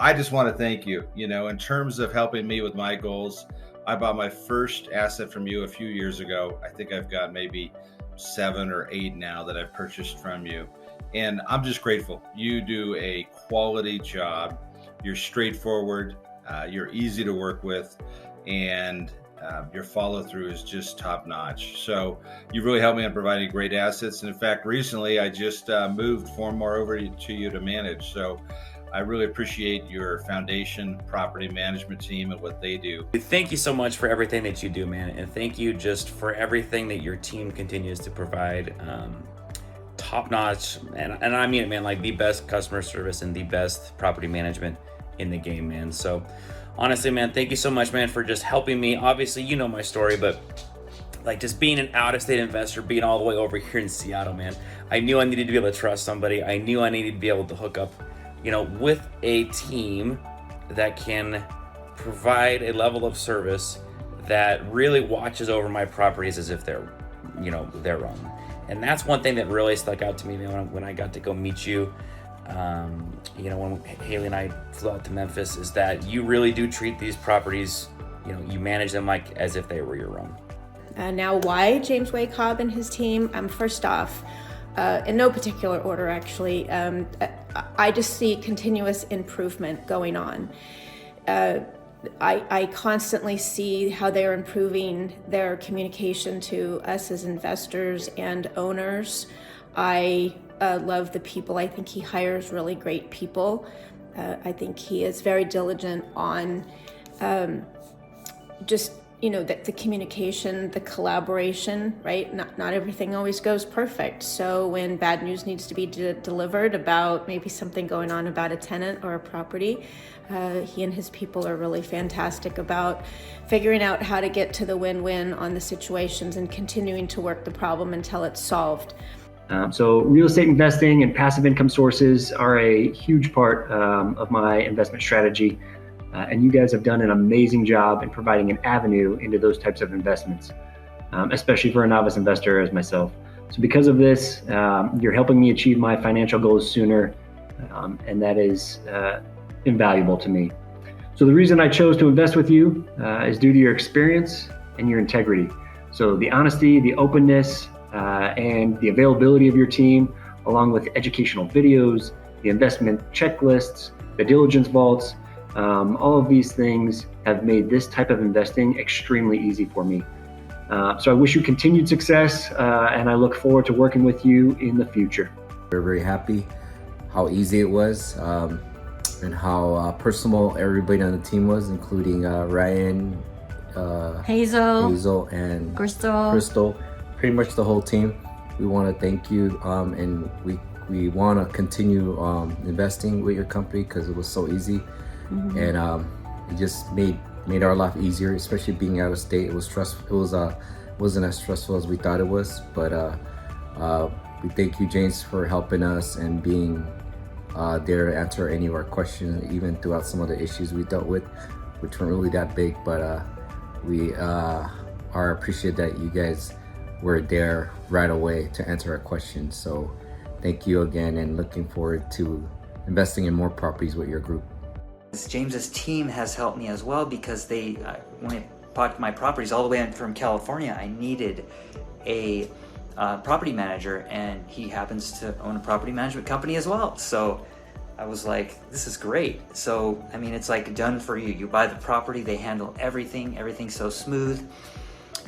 I just want to thank you. In terms of helping me with my goals, I bought my first asset from you a few years ago. I think I've got maybe 7 or 8 now that I've purchased from you. And I'm just grateful. You do a quality job. You're straightforward. You're easy to work with. And your follow through is just top notch. So you really helped me on providing great assets. And in fact, recently I just moved 4 more over to you to manage. So I really appreciate your foundation property management team and what they do. Thank you so much for everything that you do, man. And thank you just for everything that your team continues to provide. Top notch. And I mean it, man, like the best customer service and the best property management in the game, man. So honestly, man, thank you so much, man, for just helping me. Obviously, you know my story, but like just being an out-of-state investor, being all the way over here in Seattle, man, I knew I needed to be able to trust somebody. I knew I needed to be able to hook up with a team that can provide a level of service that really watches over my properties as if they're, their own. And that's one thing that really stuck out to me, man, when I got to go meet you, when Haley and I flew out to Memphis, is that you really do treat these properties, you manage them like as if they were your own. Now, why James Way Cobb and his team? First off, in no particular order, actually, I just see continuous improvement going on. I constantly see how they're improving their communication to us as investors and owners. I love the people. I think he hires really great people. I think he is very diligent on the communication, the collaboration, right? Not everything always goes perfect. So when bad news needs to be delivered about maybe something going on about a tenant or a property, he and his people are really fantastic about figuring out how to get to the win-win on the situations and continuing to work the problem until it's solved. So real estate investing and passive income sources are a huge part of my investment strategy. And you guys have done an amazing job in providing an avenue into those types of investments, especially for a novice investor as myself. So because of this, you're helping me achieve my financial goals sooner, and that is invaluable to me. So the reason I chose to invest with you is due to your experience and your integrity. So the honesty, the openness, and the availability of your team, along with educational videos, the investment checklists, the diligence vaults, all of these things have made this type of investing extremely easy for me. So I wish you continued success, and I look forward to working with you in the future. We're very happy how easy it was, and how personal everybody on the team was, including Ryan, Hazel, and Crystal. Pretty much the whole team. We want to thank you, and we want to continue investing with your company because it was so easy. Mm-hmm. And it just made our life easier, especially being out of state. It was stressful. It wasn't as stressful as we thought it was. But we thank you, James, for helping us and being there to answer any of our questions, even throughout some of the issues we dealt with, which weren't really that big. But we are appreciative that you guys were there right away to answer our questions. So thank you again, and looking forward to investing in more properties with your group. James's team has helped me as well, because when I bought my properties all the way from California, I needed a property manager, and he happens to own a property management company as well. So I was like, this is great. So, I mean, it's like done for you. You buy the property, they handle everything's so smooth,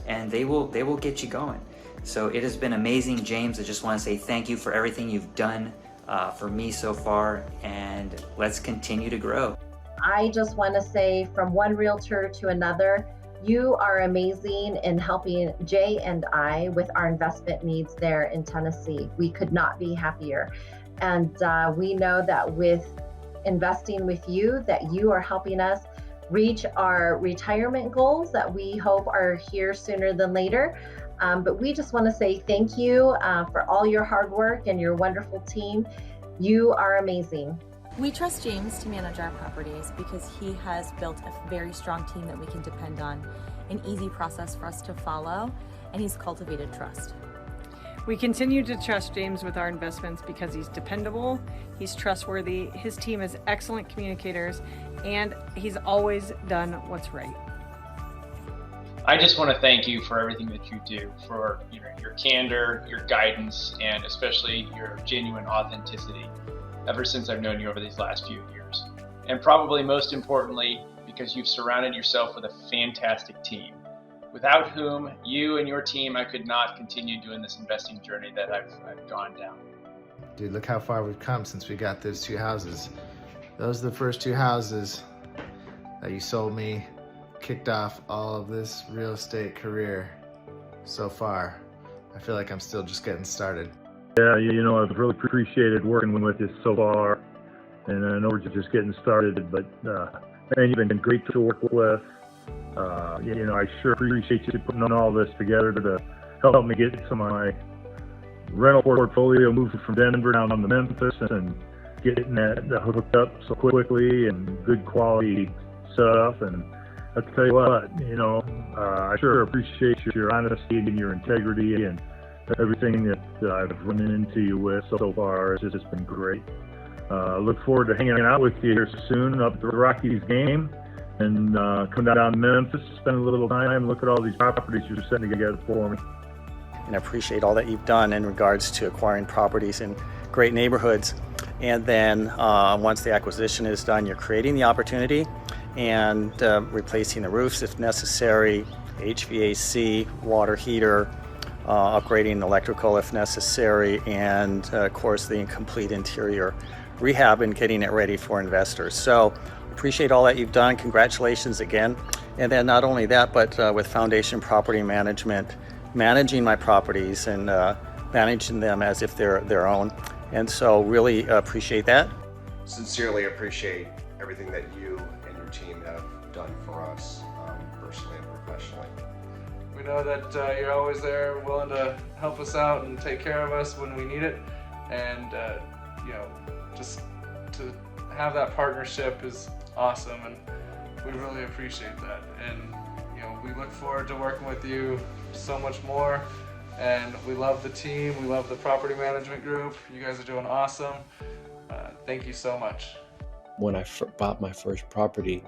and they will get you going. So it has been amazing, James. I just want to say thank you for everything you've done for me so far, and let's continue to grow. I just want to say, from one realtor to another, you are amazing in helping Jay and I with our investment needs there in Tennessee. We could not be happier. And we know that with investing with you, that you are helping us reach our retirement goals that we hope are here sooner than later. But we just want to say thank you for all your hard work and your wonderful team. You are amazing. We trust James to manage our properties because he has built a very strong team that we can depend on, an easy process for us to follow, and he's cultivated trust. We continue to trust James with our investments because he's dependable, he's trustworthy, his team is excellent communicators, and he's always done what's right. I just want to thank you for everything that you do, for your candor, your guidance, and especially your genuine authenticity ever since I've known you over these last few years. And probably most importantly, because you've surrounded yourself with a fantastic team, without whom you and your team, I could not continue doing this investing journey that I've gone down. Dude, look how far we've come since we got those 2 houses. Those are the first 2 houses that you sold me. Kicked off all of this real estate career so far. I feel like I'm still just getting started. Yeah, I've really appreciated working with you so far, and I know we're just getting started, but man, you've been great to work with. I sure appreciate you putting all this together to help me get some of my rental portfolio moved from Denver down to Memphis and getting that hooked up so quickly and good quality stuff. And I'll tell you what, I sure appreciate your honesty and your integrity and everything that I've run into you with so far. It's just been great. Look forward to hanging out with you here soon up at the Rockies game and come down to Memphis, spend a little time, look at all these properties you're setting together for me. And I appreciate all that you've done in regards to acquiring properties in great neighborhoods. And then once the acquisition is done, you're creating the opportunity and replacing the roofs if necessary, HVAC, water heater, upgrading electrical if necessary, and of course the complete interior rehab and getting it ready for investors. So appreciate all that you've done. Congratulations again. And then not only that, but with Foundation Property Management, managing my properties and managing them as if they're their own. And so really appreciate that. Sincerely appreciate everything that you and your team have done for us, personally and professionally. We know that you're always there, willing to help us out and take care of us when we need it. And just to have that partnership is awesome, and we really appreciate that. And we look forward to working with you so much more. And we love the team. We love the property management group. You guys are doing awesome. Thank you so much. When I bought my first property,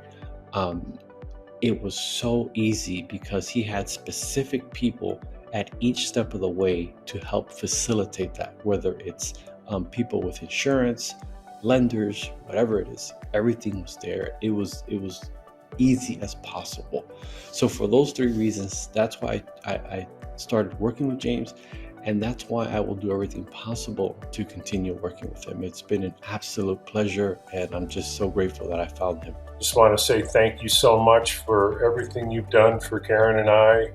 it was so easy because he had specific people at each step of the way to help facilitate that, whether it's people with insurance, lenders, whatever it is, everything was there. It was easy as possible. So for those 3 reasons, that's why I started working with James, and that's why I will do everything possible to continue working with him. It's been an absolute pleasure, and I'm just so grateful that I found him. Just want to say thank you so much for everything you've done for Karen and I,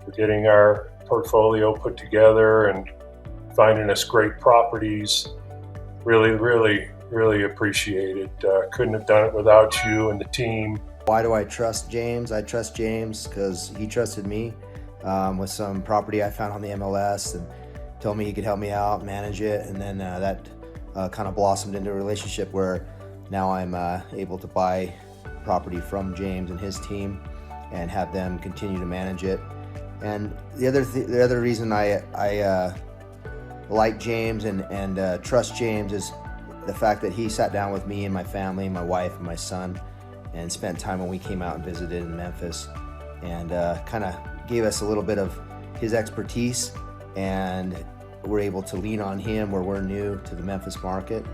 for getting our portfolio put together and finding us great properties. Really, really, really appreciate it. Couldn't have done it without you and the team. Why do I trust James? I trust James because he trusted me with some property I found on the MLS and told me he could help me out, manage it, and then that kind of blossomed into a relationship where now I'm able to buy property from James and his team and have them continue to manage it. And the other reason I like James and trust James is the fact that he sat down with me and my family, my wife and my son, and spent time when we came out and visited in Memphis, and kind of gave us a little bit of his expertise, and we're able to lean on him where we're new to the Memphis market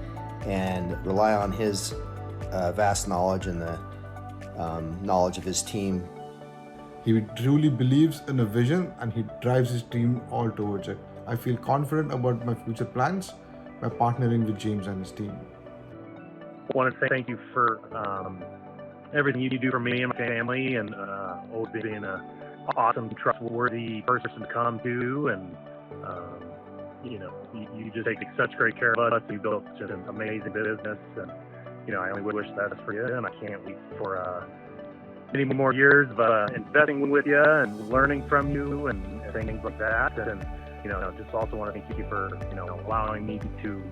and rely on his vast knowledge and the knowledge of his team. He truly believes in a vision and he drives his team all towards it. I feel confident about my future plans by partnering with James and his team. I want to say thank you for everything you do for me and my family, and always being an awesome, trustworthy person to come to. And you just take such great care of us. You built just an amazing business, and I only wish that for you, and I can't wait for many more years of investing with you and learning from you and things like that. And just also want to thank you for allowing me to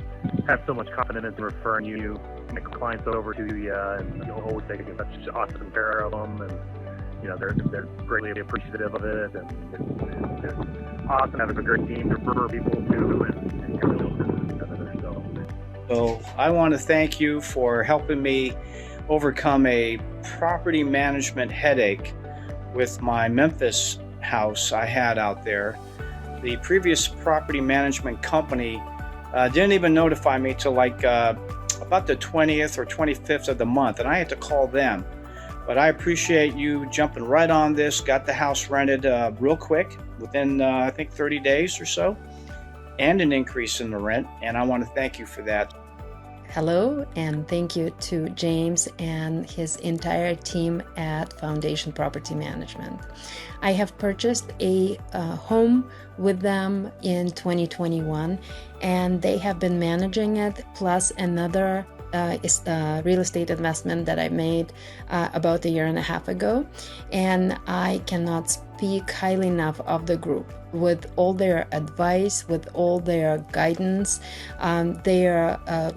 have so much confidence in referring you, my clients over to you, and you'll always take such awesome care of them, and they're greatly appreciative of it, and it's awesome to have a great team to refer people to and get real business together. So I want to thank you for helping me overcome a property management headache with my Memphis house I had out there. The previous property management company didn't even notify me till like about the 20th or 25th of the month, and I had to call them. But I appreciate you jumping right on this, got the house rented real quick, within I think 30 days or so, and an increase in the rent, and I want to thank you for that. Hello, and thank you to James and his entire team at Foundation Property Management. I have purchased a home with them in 2021, and they have been managing it, plus another real estate investment that I made about 1.5 years ago. And I cannot speak highly enough of the group. With all their advice, with all their guidance, their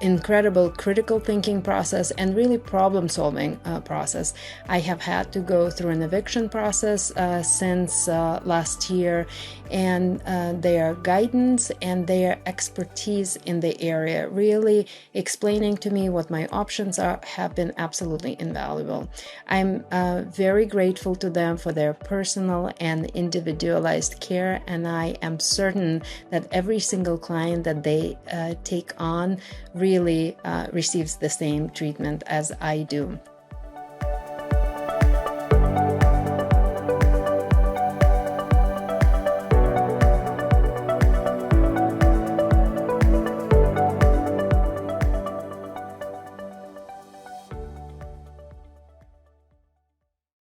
incredible critical thinking process and really problem solving process. I have had to go through an eviction process since last year, and their guidance and their expertise in the area, really explaining to me what my options are, have been absolutely invaluable. I'm very grateful to them for their personal and individualized care, and I am certain that every single client that they take on really receives the same treatment as I do.